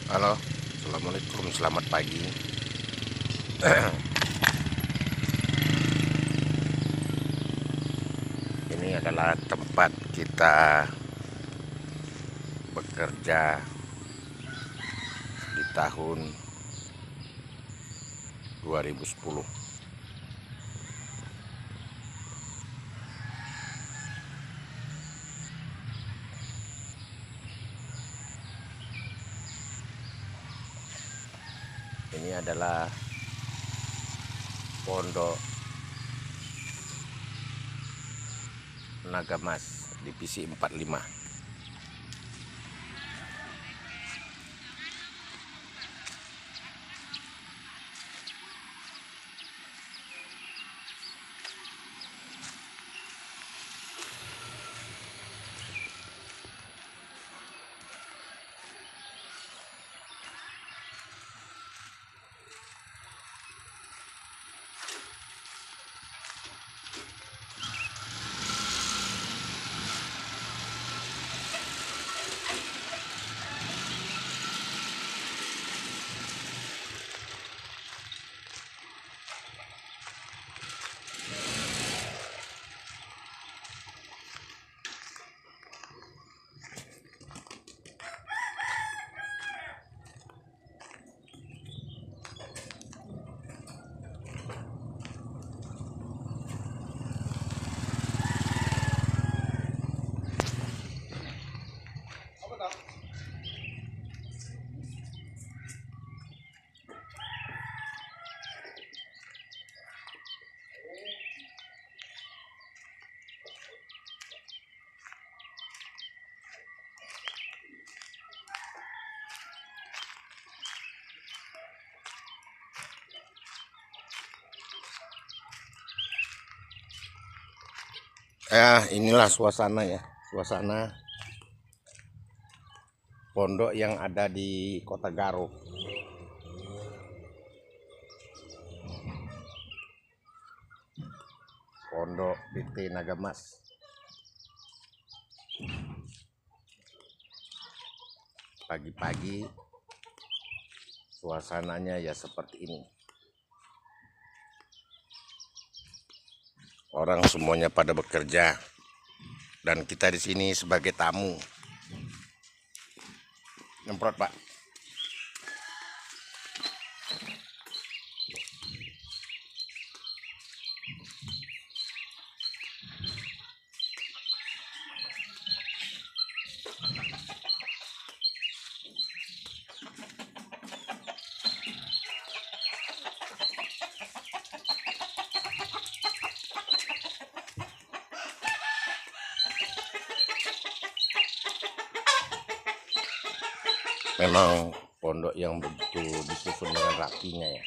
Halo, assalamualaikum, selamat pagi. Ini adalah tempat kita bekerja di tahun 2010. Ini adalah Pondok Nagamas Divisi 45. Inilah suasana ya, suasana pondok yang ada di Kota Garut. Pondok PT Nagamas. Pagi-pagi suasananya ya seperti ini. Orang semuanya pada bekerja dan kita di sini sebagai tamu. Nyemprot, Pak. Memang pondok yang begitu disusun dengan rapinya ya.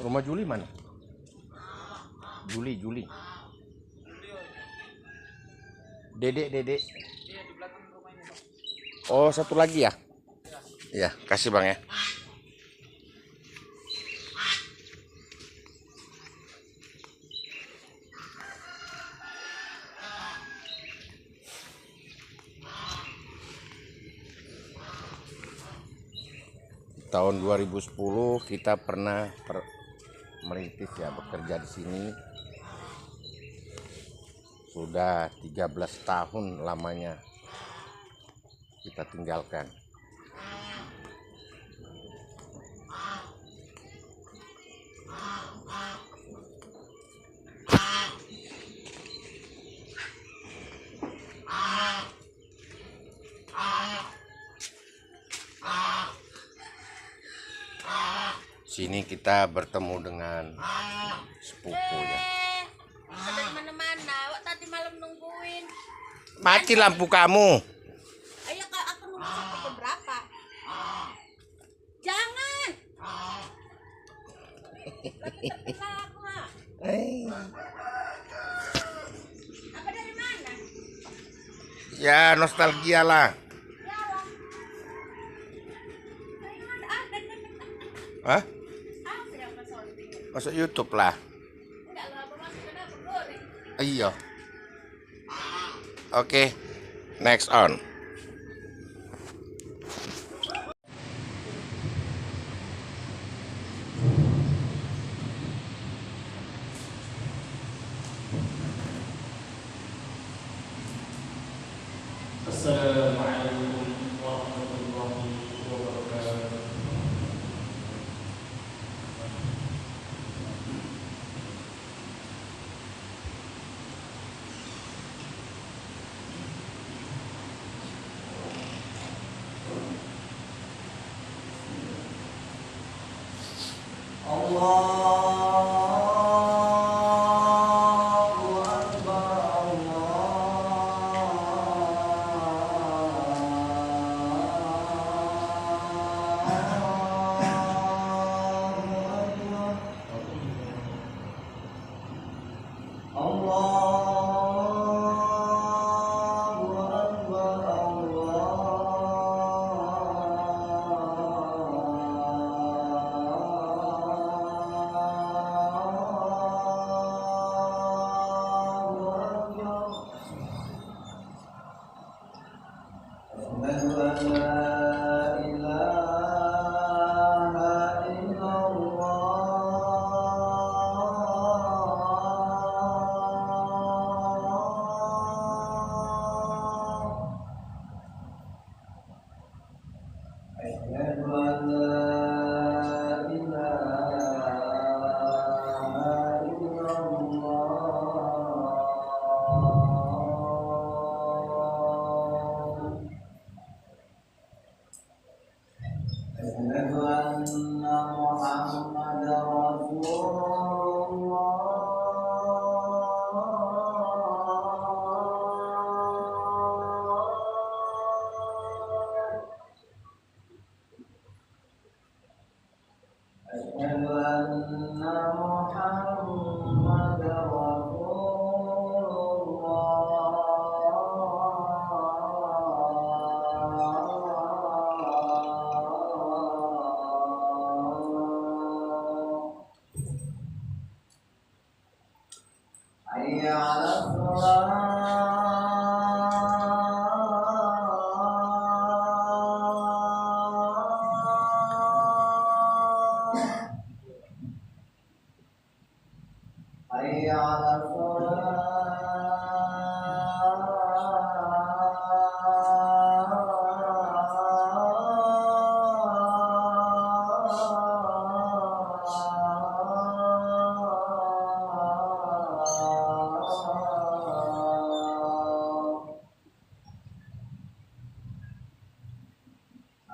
Rumah Juli mana? Juli. Dedek. Oh, satu lagi ya? Iya, kasih Bang ya. Tahun 2010 kita pernah merintis ya, bekerja di sini. Sudah 13 tahun lamanya kita tinggalkan. Sini kita bertemu dengan sepupu ya. Ada di mana-mana. Awak tadi malam nungguin. Mati lampu kamu. Ayo Kak, aku nunggu sampai jam berapa? Jangan. Lagi terpisah aku, Mak. Apa dari mana? Ya nostalgia lah. Hah? Apa yang kesolting? Masuk YouTube lah. Enggak lah, apa masuk kenapa goreng? Iya. Oke, next on. Assalamualaikum warahmatullahi wabarakatuh. Allahu Akbar, Allahu Akbar, أشهد أن لا إله إلا الله، أشهد أن لا إله إلا الله، أشهد أن محمدا رسول الله، أشهد أن محمدا رسول الله، حي على الصلاة، حي على الصلاة،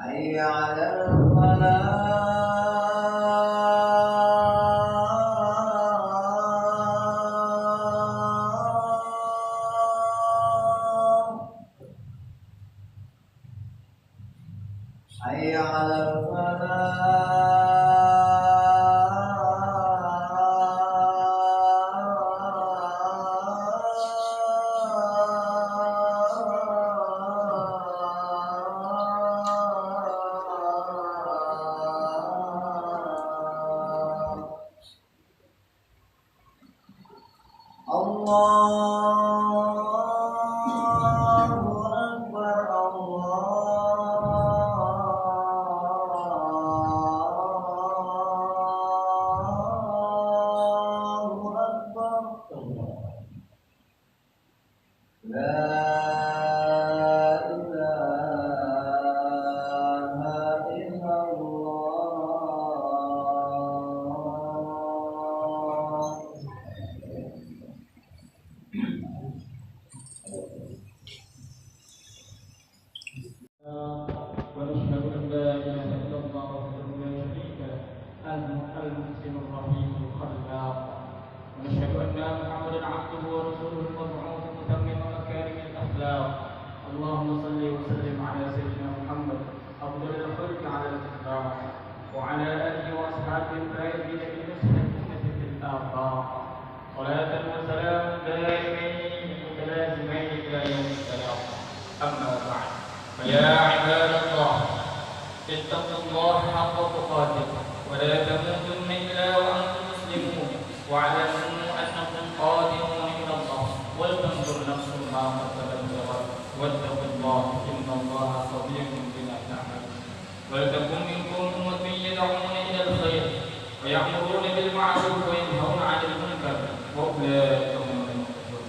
حي على الفلاح، حي على الفلاح. Allahu Akbar, Allahu Akbar, La ilaha illallah. ونشهد أن لا إله إلا الله وحده لا شريك له المحسن الرحيم الخلاق، ونشهد أن محمدا عبده ورسوله المبعوث متمم مكارم الأخلاق فيا عباد الله اتقوا الله حق تقاته ولا تموتن إلا وأنتم مسلمون واعلموا أنكم قادمون إلى الله ولتنظر نفس ما قدمت لغد واتقوا الله إن الله خبير بما تعملون ولتكن منكم أمة يدعون إلى الخير ويأمرون بالمعروف وينهون عن المنكر وأولئك هم المفلحون.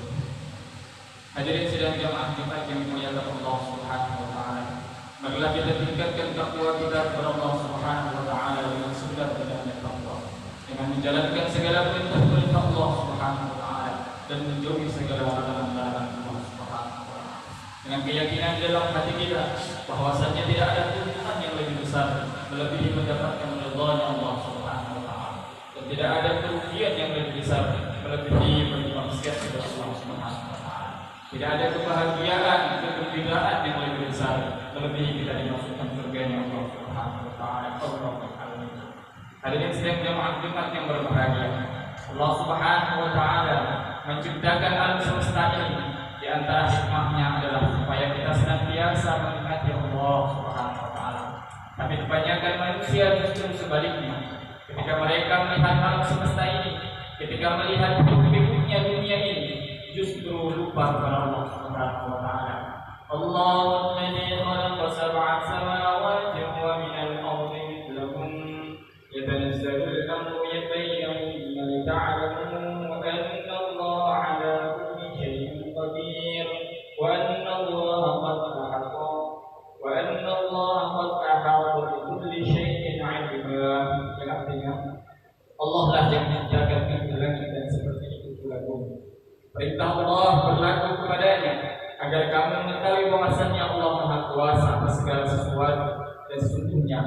Hadirin sidang jamaah Jumat yang dimuliakan Allah Subhanahu wa taala. Marilah kita tingkatkan takwa kita kepada Allah Subhanahu wa taala dengan sebenar-benarnya takwa. Dengan menjalankan segala perintah-perintah Allah Subhanahu wa taala dan menjauhi segala larangan-larangan Allah Subhanahu wa taala. Dengan keyakinan dalam hati kita bahwasanya tidak ada Tuhan yang lebih besar melebihi mendapatkan ridha Allah Subhanahu wa taala. Dan tidak ada kerugian yang lebih besar melebihi bermaksiat kepada Allah Subhanahu wa taala. Tidak ada kebahagiaan dan kegembiraan yang lebih besar melebihi kita dimasukkan surganya Allah Subhanahu wa taala. Hadirin sidang jamaah Jumat yang berbahagia. Allah Subhanahu wa taala menciptakan alam semesta ini. Di antara hikmahnya adalah supaya kita senantiasa mengingati Allah Subhanahu wa taala. Tapi kebanyakan manusia justru sebaliknya. Ketika mereka melihat alam semesta ini, ketika melihat hidup-hidupnya dunia ini, justru lupa kepada Allah Subhanahu wa taala. Allahu alladzi khalaqa sab'a samawati wa minal ardi mithlahun yatanazzalu al-amru bainahunna lita'lamu anna Allaha 'ala kulli shay'in qadir wa anna Allaha qad ahata bi kulli shay'in 'ilma. Yang artinya Allah lah yang menjaga langit dan seperti itu pula bumi. Perintah Allah berlaku kepadanya agar kamu mengetahui bahwasannya Allah Maha Kuasa atas segala sesuatu dan sesungguhnya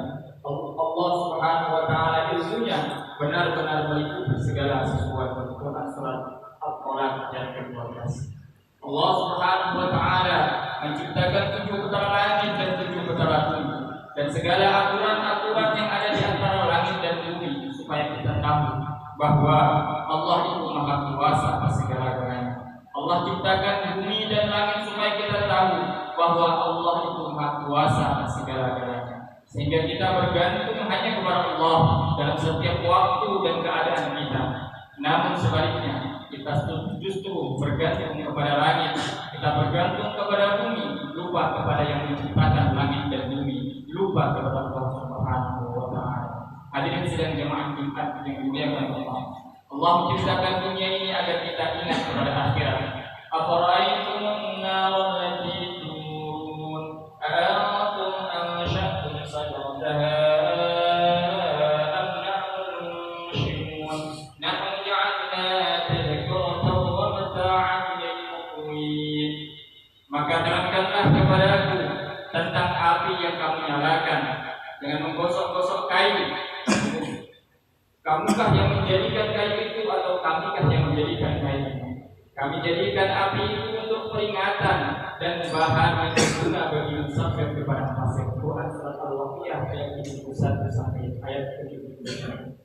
Allah Subhanahu wa taala ilmunya benar-benar meliputi segala sesuatu. Quran surat Al-Talaq ayat ke-12. Allah Subhanahu wa taala menciptakan 7 petara langit dan 7 petara bumi dan segala aturan-aturan yang ada di antara langit dan bumi supaya kita tahu bahwa Allah itu Maha Kuasa atas segala-galanya. Allah ciptakan bumi dan langit supaya kita tahu bahwa Allah itu Maha Kuasa atas segala-galanya. Sehingga kita bergantung hanya kepada Allah dalam setiap waktu dan keadaan kita. Namun sebaliknya, kita justru bergantung kepada langit, kita bergantung kepada bumi, lupa kepada yang menciptakan langit dan bumi, lupa kepada Allah Subhanahu wa taala. Hadirin sidang jemaah Jumat yang dimuliakan Allah. Allah menciptakan dunia ini agar kita ingat kepada akhirat. Afara'aytumun nar allati turun a'antum ansha'tum sajaraha am nahnu al-munshi'un nahnu ja'alnaha tadhkiratan wa mata'an lil-muqwin. Maka terangkanlah kepadaku tentang api yang kamu nyalakan dengan menggosok-gosok kayu. Kamukah yang menjadikan kayu itu atau kamikah yang menjadikan kayu itu? Kami jadikan api itu untuk peringatan dan bahan yang berguna bagi musafir kepada fasik. Quran surat Al-Waqiah ayat 71 sampai ayat 72.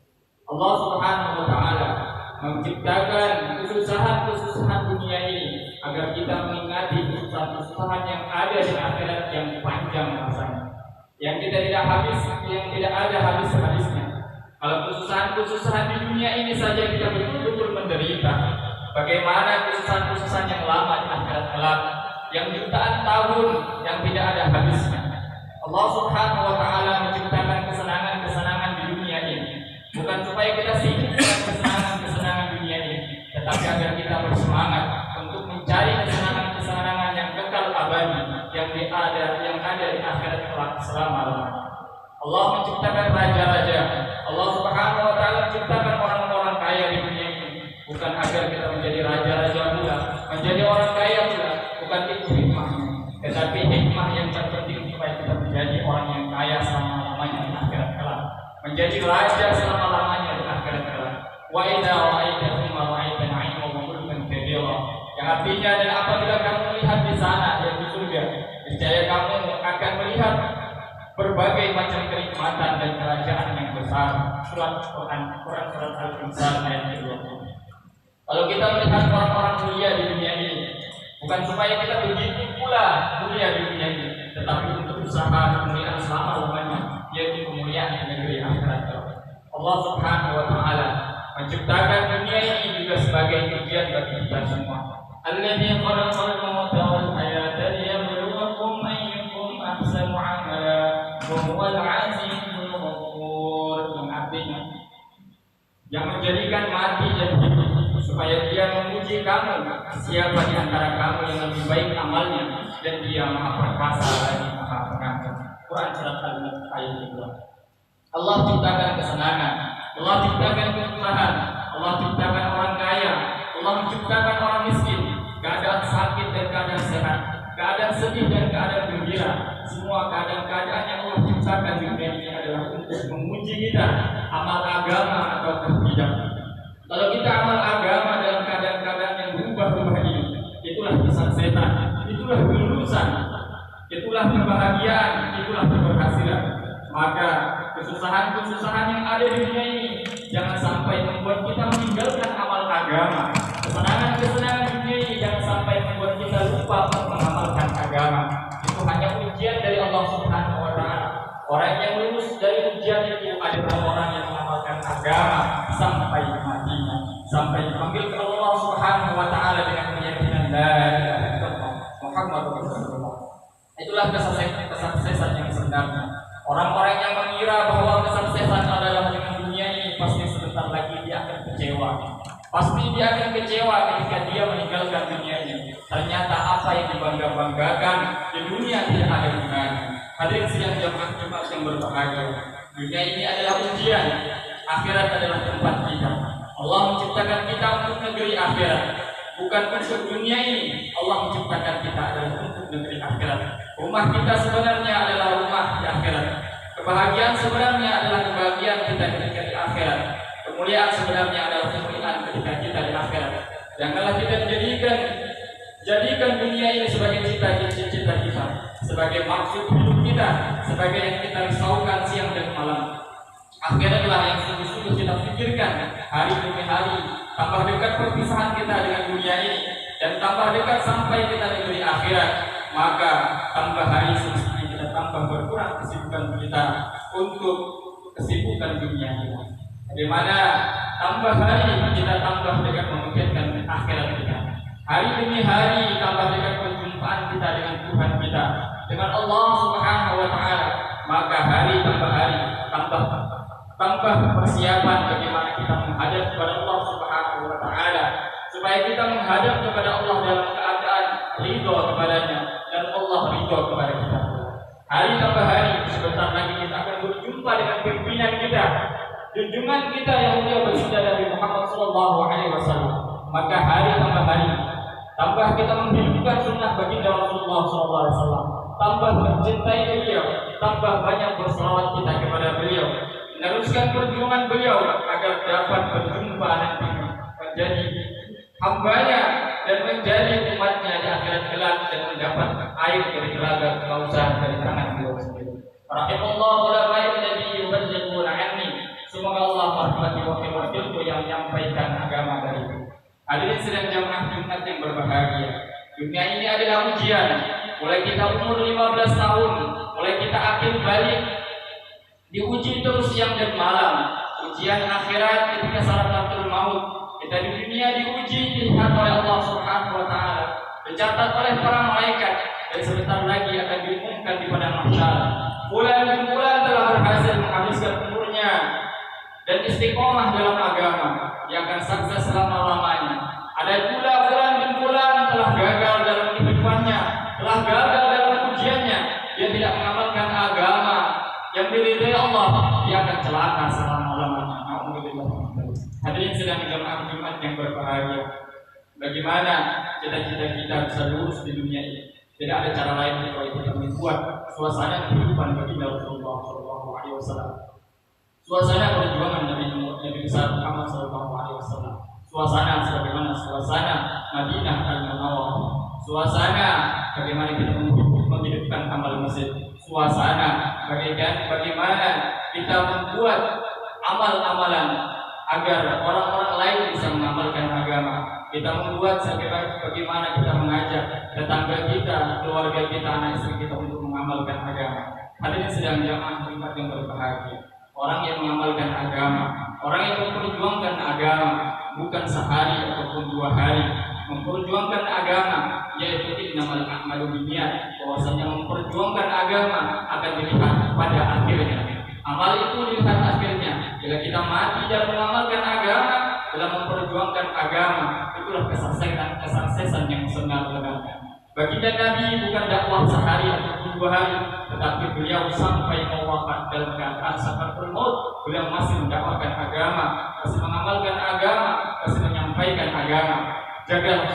Allah Subhanahu wa taala menciptakan kesusahan-kesusahan dunia ini agar kita mengingati kesusahan-kesusahan yang ada di akhirat yang panjang masanya. Yang kita tidak habis, yang tidak ada habis-habisnya. Kalau kesusahan-kesusahan di dunia ini saja kita betul-betul menderita, bagaimana kesusahan-kesusahan yang lama di akhirat kelak, yang jutaan tahun yang tidak ada habisnya. Allah Subhanahu wa taala menciptakan kesenangan-kesenangan di dunia ini bukan supaya kita sibuk dengan kesenangan-kesenangan dunia ini, tetapi agar kita bersemangat untuk mencari kesenangan-kesenangan yang kekal abadi yang ada di akhirat kelak selama-lamanya. Allah menciptakan raja-raja. Allah Subhanahu wa taala menciptakan orang-orang kaya di dunia ini bukan agar kita menjadi raja-raja pula, menjadi orang kaya pula, bukan itu hikmahnya. Tetapi hikmah yang terpenting supaya kita menjadi orang yang kaya selama-lamanya di akhirat kelak, menjadi raja selama-lamanya di akhirat kelak. Wa idza ra'aita thumma ra'aita 'ayna wa mulkan kabira. Yang artinya dan apabila kamu melihat di sana yaitu surga, niscaya kamu akan melihat berbagai macam kenikmatan dan kerajaan yang besar. Surat surat Al-Insan ayat 20. Kalau kita melihat orang-orang mulia di dunia ini, bukan supaya kita begitu pula mulia di dunia ini, tetapi untuk usaha kemuliaan selama-lamanya, yaitu kemuliaan di negeri akhirat. Allah Subhanahu wa taala menciptakan dunia ini juga sebagai ujian bagi kita semua. Alladzi khalaqal mauta wal hayata liyabluwakum ayyukum ahsanu amala wa huwal azizul ghafur. Yang artinya yang menjadikan mati dan hidup supaya dia menguji kamu siapa di antara kamu yang lebih baik amalnya, dan dia maha perkasa lagi maha pengampun. Quran surat Al-Mulk ayat 2. Allah ciptakan kesenangan, Allah ciptakan kesusahan, Allah ciptakan orang kaya, Allah menciptakan orang miskin, keadaan sakit dan keadaan sehat, keadaan sedih dan keadaan gembira. Semua keadaan-keadaan yang Allah ciptakan di dunia ini adalah untuk menguji kita amal agama atau tidak. Kalau kita amal agama dalam keadaan-keadaan yang berubah-ubah ini, itulah pesan setan, itulah kelulusan, itulah kebahagiaan, itulah keberhasilan. Maka kesusahan-kesusahan yang ada di dunia ini jangan sampai membuat kita meninggalkan amal agama. Kesenangan-kesenangan dunia ini jangan sampai membuat kita lupa untuk mengamalkan agama. Itu hanya ujian dari Allah Subhanahu wa taala. Orang yang lulus dari ujian itu adalah orang yang mengamalkan agama sampai matinya, sampai dipanggil ke Allah Subhanahu wa taala dengan keyakinan la ilaha illallah Muhammadur Rasulullah. Itulah kesuksesan yang sebenarnya. Orang-orang yang mengira bahwa kesuksesan adalah dengan dunia ini, pasti sebentar lagi dia akan kecewa. Pasti dia akan kecewa ketika dia meninggalkan dunia ini. Ternyata apa yang dibangga-banggakan di dunia tidak ada gunanya. Hadirin sidang jamaah Jumat yang berbahagia, dunia ini adalah ujian, akhirat adalah tempat kita. Allah menciptakan kita untuk negeri akhirat, bukan untuk dunia ini. Allah menciptakan kita adalah untuk negeri akhirat. Rumah kita sebenarnya adalah rumah di akhirat. Kebahagiaan sebenarnya adalah kebahagiaan kita ketika di akhirat. Kemuliaan sebenarnya adalah kemuliaan ketika kita di akhirat. Janganlah kita jadikan dunia ini sebagai cita-cita kita, sebagai maksud hidup kita, sebagai yang kita risaukan siang dan malam. Akhiratlah yang sungguh-sungguh kita pikirkan hari demi hari. Tambah dekat perpisahan kita dengan dunia ini, dan tambah dekat sampai kita negeri akhirat, maka tambah hari semestinya kita tambah berkurang kesibukan kita untuk kesibukan dunia ini. Bagaimana tambah hari kita tambah dekat memikirkan akhirat kita. Hari demi hari tambah dekat perjumpaan kita dengan Tuhan kita, dengan Allah Subhanahu wa taala. Maka hari tambah hari tambah persiapan bagaimana kita menghadap kepada Allah Subhanahu wa taala, supaya kita menghadap kepada Allah dalam keadaan ridho kepadanya dan Allah ridho kepada kita. Hari tambah hari, sebentar lagi kita akan berjumpa dengan pimpinan kita, junjungan kita yang mulia bersabda Nabi Muhammad sallallahu alaihi wasallam. Maka hari tambah hari, tambah kita menghidupkan sunnah baginda Rasulullah sallallahu alaihi wasallam, tambah mencintai beliau, tambah banyak berselawat kita kepada beliau, meneruskan perjuangan beliau agar dapat berjumpa nanti menjadi hambanya dan menjadi umatnya di akhirat kelak, dan mendapat air dari telaga kekausahan dari tangan beliau sendiri. Rahimallahu ulama'i alladzi yuballighuna anni. Semoga Allah merahmati wakil-wakilku yang menyampaikan agama dariku. Hadirin sedang jamaah Jumat yang berbahagia, dunia ini adalah ujian. Mulai kita umur 15 tahun, mulai kita akhir balik, diuji terus siang dan malam. Ujian akhirat ketika sakaratul maut, kita di dunia diuji, dilihat oleh Allah Subhanahu wa taala, dicatat oleh para malaikat, dan sebentar lagi akan diumumkan di padang mahsyar. Bulan dan bulan telah berhasil menghabiskan umurnya dan istiqomah dalam agama, dia akan sukses selama-lamanya. Ada pula bulan dan bulan telah gagal dalam kehidupannya, telah gagal dalam ujiannya, dia tidak mengamalkan agama yang diridhai Allah, dia akan celaka selama-lamanya. Hadirin sedang jamaah Jumat yang berbahagia, bagaimana cita-cita kita bisa lurus di dunia ini? Tidak ada cara lain kecuali kita membuat suasana kehidupan baginda Rasulullah SAW, suasana perjuangan Nabi besar Muhammad SAW, suasana sebagaimana suasana Madinah Al-Munawwarah, suasana bagaimana kita menghidupkan amal masjid, suasana bagaimana kita membuat amal-amalan agar orang-orang lain bisa mengamalkan agama. Kita membuat bagaimana kita mengajak tetangga kita, keluarga kita, anak istri kita untuk mengamalkan agama. Hadirin sedang jamaah Jumat yang berbahagia. Orang yang mengamalkan agama, orang yang memperjuangkan agama, bukan sehari ataupun 2 hari, memperjuangkan agama, yaitu innamal a'malu binniyat, bahwasanya memperjuangkan agama akan dilihat pada akhirnya. Amal itu dilihat akhirnya. Bila kita mati dalam mengamalkan agama, dalam memperjuangkan agama, itulah kesuksesan yang sebenar-benarnya. Baginda Nabi bukan dakwah sehari ataupun 2 hari, tetapi beliau sampai wafat dalam keadaan sakaratul maut. Beliau masih mendakwakan agama, masih mengamalkan agama, masih menyampaikan agama. Jagalah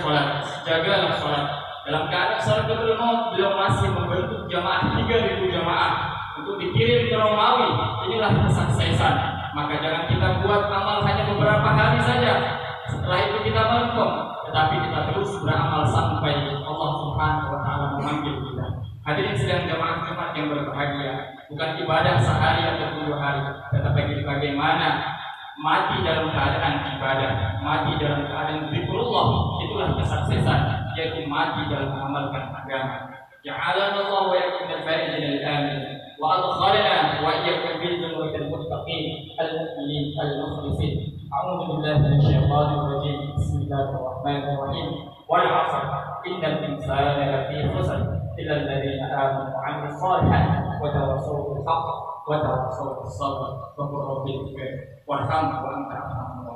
sholat. Dalam keadaan sakaratul maut, beliau masih membentuk jamaah 3.000 jamaah untuk dikirim ke Romawi. Inilah kesuksesan. Maka jangan kita buat amal hanya beberapa hari saja, setelah itu kita melempem, tetapi kita terus beramal sampai Allah Subhanahu wa Ta'ala memanggil kita. Hadirin sedang jamaah Jumat yang berbahagia, bukan ibadah sehari atau 2 hari, tetapi bagaimana mati dalam keadaan ibadah, mati dalam keadaan zikrullah. Itulah kesuksesan, yaitu mati dalam mengamalkan agama. Ja'alana Allah wa iyyakum minal faizin al-amin, wa adkhalana wa iyyakum fil jumratil muttaqin al-mu'minin al-mukhlisin. A'udzu billahi minasyaitonir rajim. Bismillahirrahmanirrahim. Wal 'asr, innal insana lafi khusr illa alladziina aamanu wa 'amilus shalihaati wa tawassaw bil haqq wa tawassaw bis sabr wa qul rabbil warhamhu wa anta arhamur